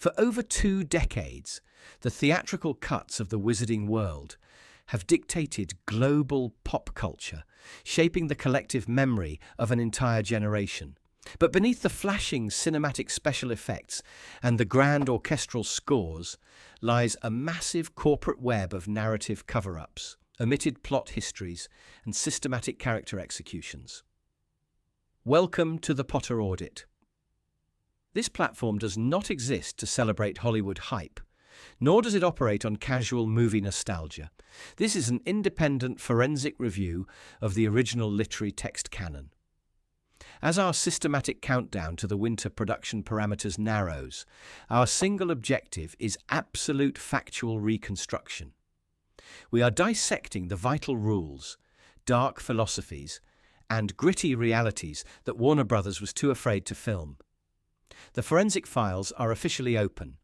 For over 2 decades, the theatrical cuts of the wizarding world have dictated global pop culture, shaping the collective memory of an entire generation. But beneath the flashing cinematic special effects and the grand orchestral scores lies a massive corporate web of narrative cover-ups, omitted plot histories, and systematic character executions. Welcome to the Potter Audit. This platform does not exist to celebrate Hollywood hype, nor does it operate on casual movie nostalgia. This is an independent forensic review of the original literary text canon. As our systematic countdown to the winter production parameters narrows, our single objective is absolute factual reconstruction. We are dissecting the vital rules, dark philosophies, and gritty realities that Warner Brothers was too afraid to film. The forensic files are officially open.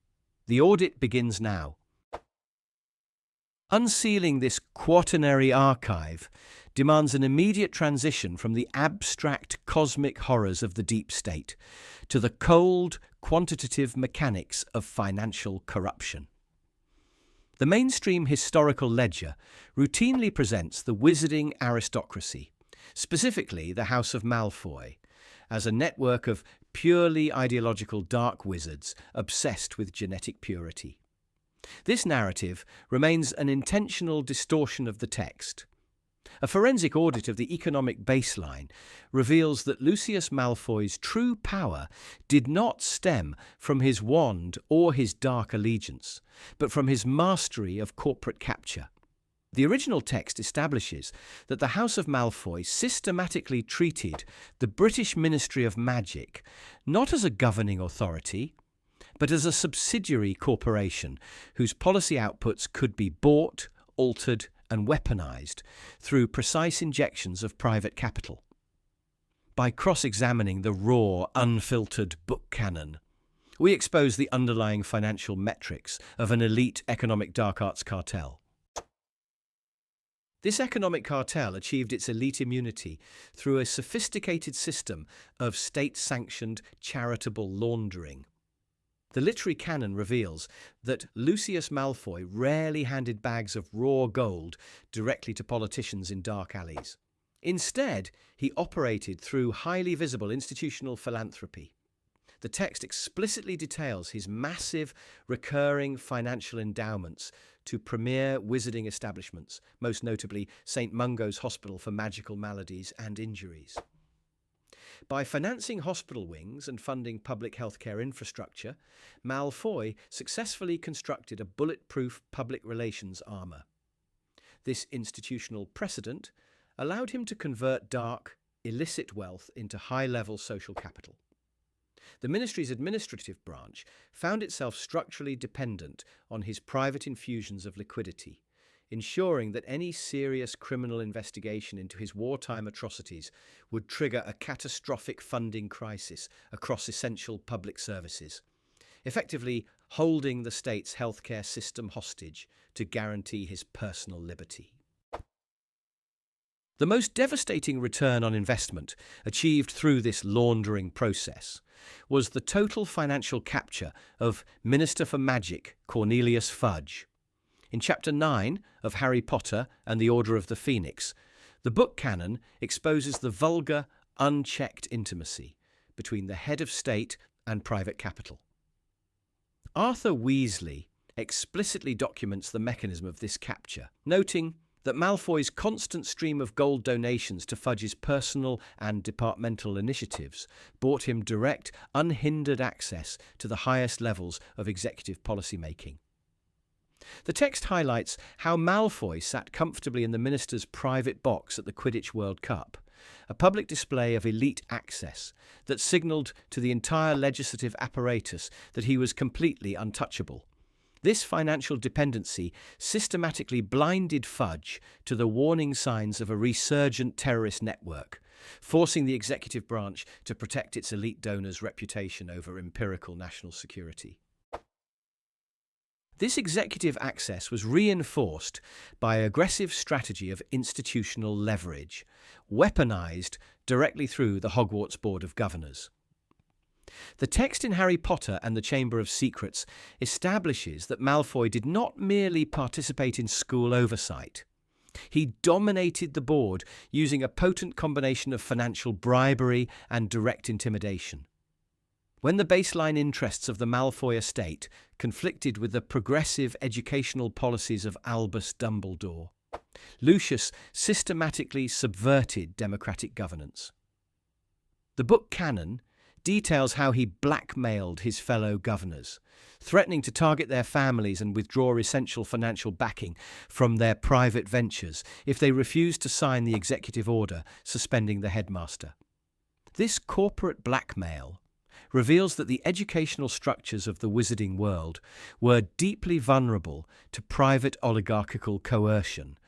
The audit begins now. Unsealing this quaternary archive demands an immediate transition from the abstract cosmic horrors of the deep state to the cold, quantitative mechanics of financial corruption. The mainstream historical ledger routinely presents the wizarding aristocracy, specifically the House of Malfoy, as a network of purely ideological dark wizards obsessed with genetic purity. This narrative remains an intentional distortion of the text. A forensic audit of the economic baseline reveals that Lucius Malfoy's true power did not stem from his wand or his dark allegiance, but from his mastery of corporate capture. The original text establishes that the House of Malfoy systematically treated the British Ministry of Magic not as a governing authority, but as a subsidiary corporation whose policy outputs could be bought, altered, and weaponized through precise injections of private capital. By cross-examining the raw, unfiltered book canon, we expose the underlying financial metrics of an elite economic dark arts cartel. This economic cartel achieved its elite immunity through a sophisticated system of state-sanctioned charitable laundering. The literary canon reveals that Lucius Malfoy rarely handed bags of raw gold directly to politicians in dark alleys. Instead, he operated through highly visible institutional philanthropy. The text explicitly details his massive, recurring financial endowments to premier wizarding establishments, most notably St. Mungo's Hospital for Magical Maladies and Injuries. By financing hospital wings and funding public healthcare infrastructure, Malfoy successfully constructed a bulletproof public relations armour. This institutional precedent allowed him to convert dark, illicit wealth into high-level social capital. The ministry's administrative branch found itself structurally dependent on his private infusions of liquidity, ensuring that any serious criminal investigation into his wartime atrocities would trigger a catastrophic funding crisis across essential public services, effectively holding the state's healthcare system hostage to guarantee his personal liberty. The most devastating return on investment achieved through this laundering process was the total financial capture of Minister for Magic Cornelius Fudge. In Chapter 9 of Harry Potter and the Order of the Phoenix, the book canon exposes the vulgar, unchecked intimacy between the head of state and private capital. Arthur Weasley explicitly documents the mechanism of this capture, noting that Malfoy's constant stream of gold donations to Fudge's personal and departmental initiatives brought him direct, unhindered access to the highest levels of executive policymaking. The text highlights how Malfoy sat comfortably in the minister's private box at the Quidditch World Cup, a public display of elite access that signalled to the entire legislative apparatus that he was completely untouchable. This financial dependency systematically blinded Fudge to the warning signs of a resurgent terrorist network, forcing the executive branch to protect its elite donors' reputation over empirical national security. This executive access was reinforced by an aggressive strategy of institutional leverage, weaponized directly through the Hogwarts Board of Governors. The text in Harry Potter and the Chamber of Secrets establishes that Malfoy did not merely participate in school oversight. He dominated the board using a potent combination of financial bribery and direct intimidation. When the baseline interests of the Malfoy estate conflicted with the progressive educational policies of Albus Dumbledore, Lucius systematically subverted democratic governance. The book Canon details how he blackmailed his fellow governors, threatening to target their families and withdraw essential financial backing from their private ventures if they refused to sign the executive order suspending the headmaster. This corporate blackmail reveals that the educational structures of the wizarding world were deeply vulnerable to private oligarchical coercion,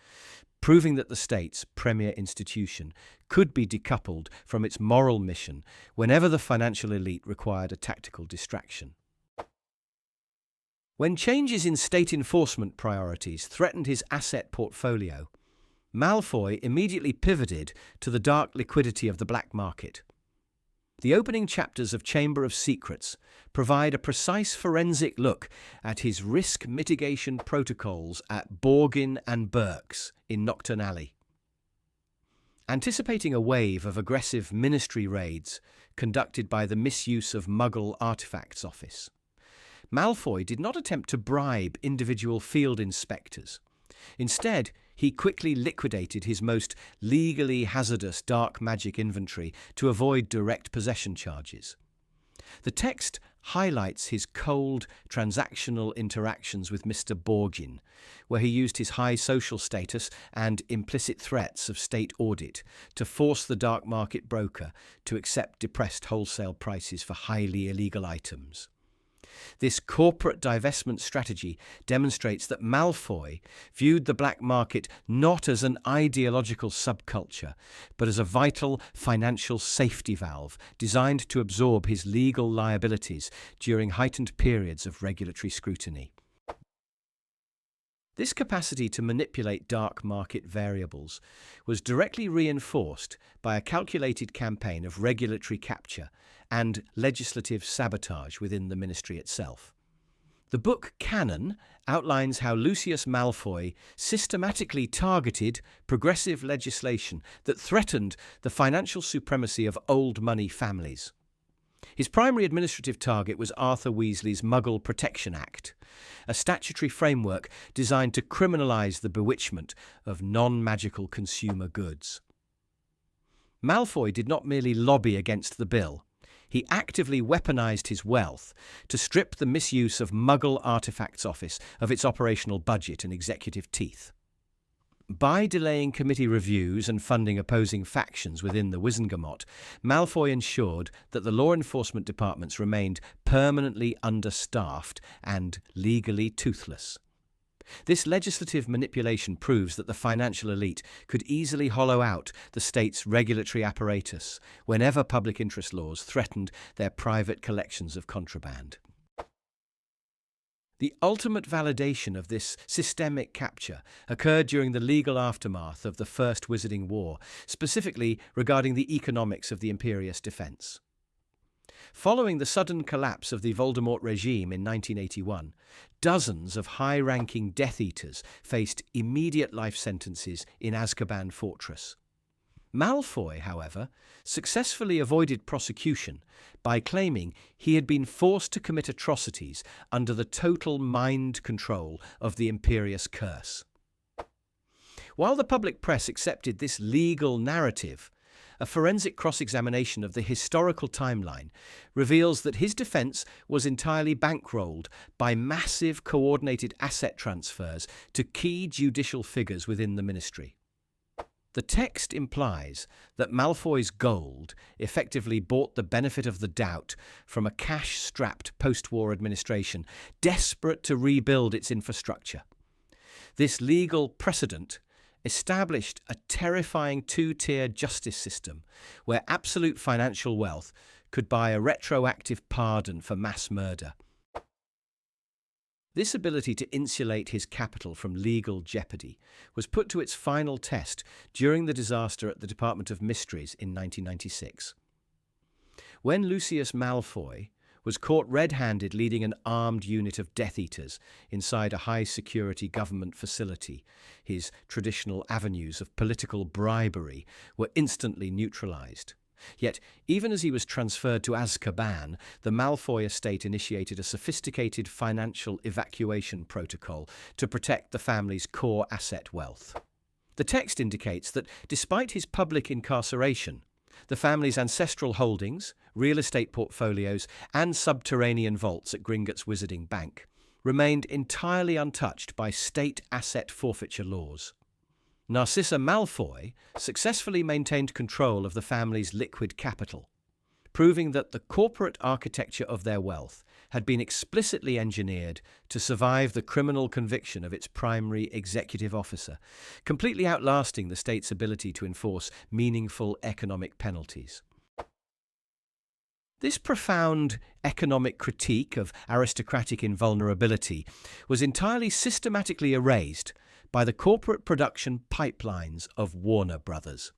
proving that the state's premier institution could be decoupled from its moral mission whenever the financial elite required a tactical distraction. When changes in state enforcement priorities threatened his asset portfolio, Malfoy immediately pivoted to the dark liquidity of the black market. The opening chapters of Chamber of Secrets provide a precise forensic look at his risk mitigation protocols at Borgin and Burke's in Knockturn Alley. Anticipating a wave of aggressive ministry raids conducted by the Misuse of Muggle Artifacts Office, Malfoy did not attempt to bribe individual field inspectors. Instead, he quickly liquidated his most legally hazardous dark magic inventory to avoid direct possession charges. The text highlights his cold, transactional interactions with Mr. Borgin, where he used his high social status and implicit threats of state audit to force the dark market broker to accept depressed wholesale prices for highly illegal items. This corporate divestment strategy demonstrates that Malfoy viewed the black market not as an ideological subculture, but as a vital financial safety valve designed to absorb his legal liabilities during heightened periods of regulatory scrutiny. This capacity to manipulate dark market variables was directly reinforced by a calculated campaign of regulatory capture and legislative sabotage within the ministry itself. The book Canon outlines how Lucius Malfoy systematically targeted progressive legislation that threatened the financial supremacy of old money families. His primary administrative target was Arthur Weasley's Muggle Protection Act, a statutory framework designed to criminalise the bewitchment of non-magical consumer goods. Malfoy did not merely lobby against the bill. He actively weaponised his wealth to strip the misuse of Muggle Artifacts Office of its operational budget and executive teeth. By delaying committee reviews and funding opposing factions within the Wizengamot, Malfoy ensured that the law enforcement departments remained permanently understaffed and legally toothless. This legislative manipulation proves that the financial elite could easily hollow out the state's regulatory apparatus whenever public interest laws threatened their private collections of contraband. The ultimate validation of this systemic capture occurred during the legal aftermath of the First Wizarding War, specifically regarding the economics of the Imperious defence. Following the sudden collapse of the Voldemort regime in 1981, dozens of high-ranking Death Eaters faced immediate life sentences in Azkaban Fortress. Malfoy, however, successfully avoided prosecution by claiming he had been forced to commit atrocities under the total mind control of the Imperious Curse. While the public press accepted this legal narrative, a forensic cross-examination of the historical timeline reveals that his defence was entirely bankrolled by massive coordinated asset transfers to key judicial figures within the ministry. The text implies that Malfoy's gold effectively bought the benefit of the doubt from a cash-strapped post-war administration desperate to rebuild its infrastructure. This legal precedent established a terrifying two-tier justice system where absolute financial wealth could buy a retroactive pardon for mass murder. This ability to insulate his capital from legal jeopardy was put to its final test during the disaster at the Department of Mysteries in 1996. When Lucius Malfoy was caught red-handed leading an armed unit of Death Eaters inside a high-security government facility, his traditional avenues of political bribery were instantly neutralized. Yet, even as he was transferred to Azkaban, the Malfoy estate initiated a sophisticated financial evacuation protocol to protect the family's core asset wealth. The text indicates that, despite his public incarceration, the family's ancestral holdings, real estate portfolios, and subterranean vaults at Gringotts Wizarding Bank remained entirely untouched by state asset forfeiture laws. Narcissa Malfoy successfully maintained control of the family's liquid capital, proving that the corporate architecture of their wealth had been explicitly engineered to survive the criminal conviction of its primary executive officer, completely outlasting the state's ability to enforce meaningful economic penalties. This profound economic critique of aristocratic invulnerability was entirely systematically erased by the corporate production pipelines of Warner Brothers.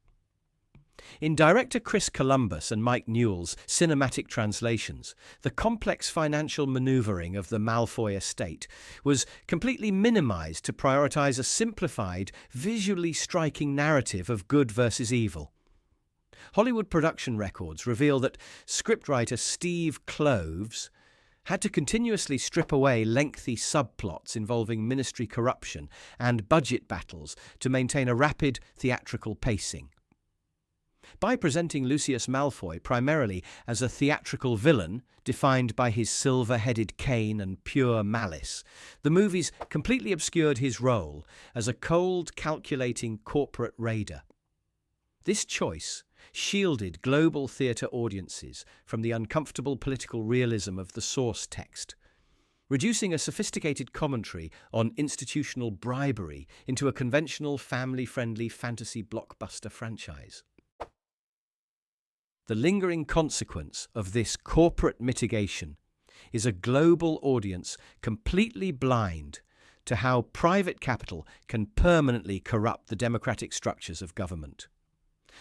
In director Chris Columbus and Mike Newell's cinematic translations, the complex financial maneuvering of the Malfoy estate was completely minimized to prioritize a simplified, visually striking narrative of good versus evil. Hollywood production records reveal that scriptwriter Steve Kloves had to continuously strip away lengthy subplots involving ministry corruption and budget battles to maintain a rapid theatrical pacing. By presenting Lucius Malfoy primarily as a theatrical villain defined by his silver-headed cane and pure malice, the movies completely obscured his role as a cold, calculating corporate raider. This choice shielded global theatre audiences from the uncomfortable political realism of the source text, reducing a sophisticated commentary on institutional bribery into a conventional, family-friendly fantasy blockbuster franchise. The lingering consequence of this corporate mitigation is a global audience completely blind to how private capital can permanently corrupt the democratic structures of government.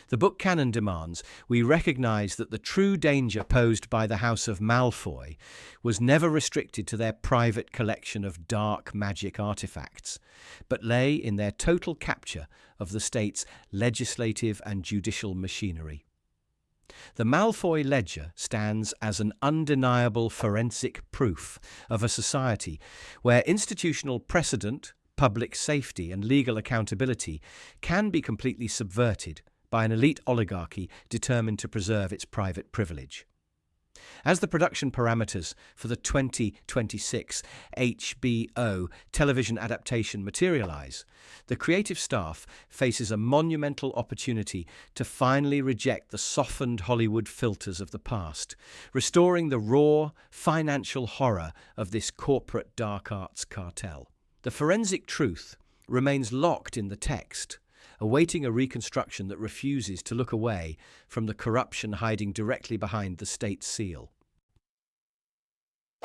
The book canon demands we recognize that the true danger posed by the House of Malfoy was never restricted to their private collection of dark magic artifacts, but lay in their total capture of the state's legislative and judicial machinery. The Malfoy ledger stands as an undeniable forensic proof of a society where institutional precedent, public safety, and legal accountability can be completely subverted by an elite oligarchy determined to preserve its private privilege. As the production parameters for the 2026 HBO television adaptation materialize, the creative staff faces a monumental opportunity to finally reject the softened Hollywood filters of the past, restoring the raw, financial horror of this corporate dark arts cartel. The forensic truth remains locked in the text, awaiting a reconstruction that refuses to look away from the corruption hiding directly behind the state seal.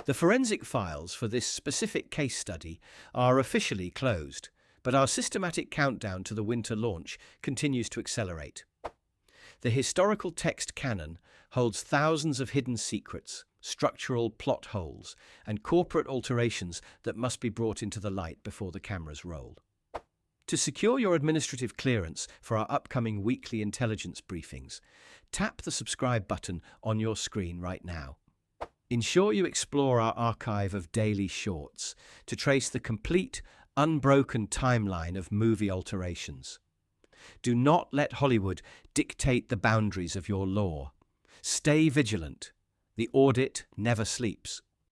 The forensic files for this specific case study are officially closed, but our systematic countdown to the winter launch continues to accelerate. The historical text canon holds thousands of hidden secrets, structural plot holes, and corporate alterations that must be brought into the light before the cameras roll. To secure your administrative clearance for our upcoming weekly intelligence briefings, tap the subscribe button on your screen right now. Ensure you explore our archive of daily shorts to trace the complete, unbroken timeline of movie alterations. Do not let Hollywood dictate the boundaries of your law. Stay vigilant. The audit never sleeps.